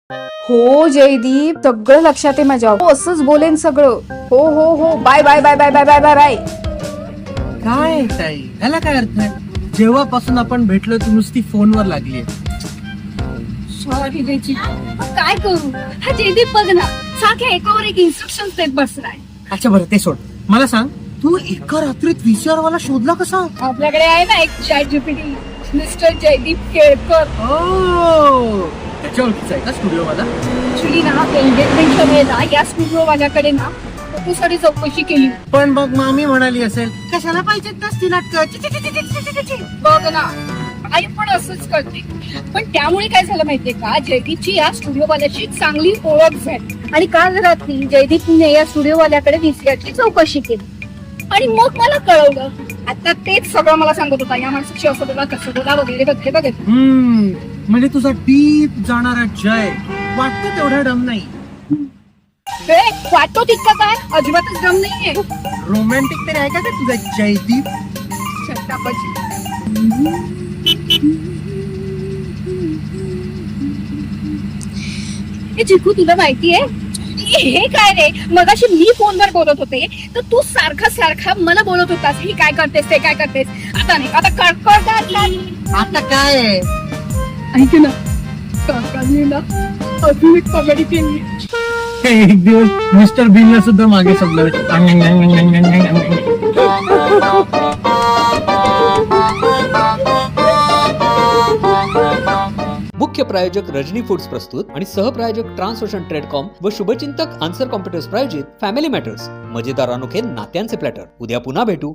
हो जयदीप, सगळं लक्षात आहे माझ्या. हो असंच बोलेन सगळं. हो हो हो, bye bye bye bye bye bye bye bye. काय ताई, ह्याला काय अर्थ आहे? जेव्हापासून आपण भेटलो तू नुसती फोनवर लागली. सॉरी बेची, काय करू? हा जयदीप बघ ना, सारख्या एकावर एक इन्स्ट्रक्शन देत बसलाय. अच्छा बरं ते सोड, मला सांग तू एका रात्रीत VCR वाला शोधला कसा? आपल्याकडे आहे ना एक ChatGPT, mister Jaydeep Kelkar. ओ, त्याच्या ओळखीचा आहे का स्टुडिओ वाला? ऍक्च्युली ना एंगेजमेंटच्या वेळेला या स्टुडिओ वाल्याकडे ना फोटोसाठी चौकशी केली. पण बघ मामी म्हणाली असेल कशाला पाहिजेत नसती नाटक. बघ ना, आई पण असंच करते. पण त्यामुळे काय झालं माहितीये का, जयदीपची या स्टुडिओ वाल्याची चांगली ओळख झाली आणि काल रात्री जयदीपने या स्टुडिओ वाल्याकडे VCRची चौकशी केली आणि मग मला कळवलं. आता तेच सगळं मला सांगत होता, या माणसाची असं बोला तसं बोला वगैरे वगैरे. म्हणजे तुझा डीप जाणारा जय वाटतं तेवढा डम नाही. वाटतो तितका काय, अजिबातच दम नाहीये. रोमॅन्टिक तरी आहे का तुझा जयदीप? शतापाची. हे चिकू, तुला माहितीये हे काय रे? मगाशी मी फोनवर बोलत होते तर तू सारखा सारखा मला बोलत होतास, ही काय करतेस ते काय करतेस. आता नाही, आता कळकळतात नाही. आता काय आहे? ऐक ना, काकांनी ना अजून एक कॉमेडी केली. एक दिवस मिस्टर बीनला सुद्धा मागे सोडलं. मुख्य प्रायोजक रजनी फूड्स प्रस्तुत आणि सहप्रायोजक ट्रान्सओशन ट्रेडकॉम व शुभचिंतक आन्सर कॉम्प्युटर्स प्रायोजित फॅमिली मॅटर्स, मजेदार अनोखे नात्यांचे प्लॅटर. उद्या पुन्हा भेटू.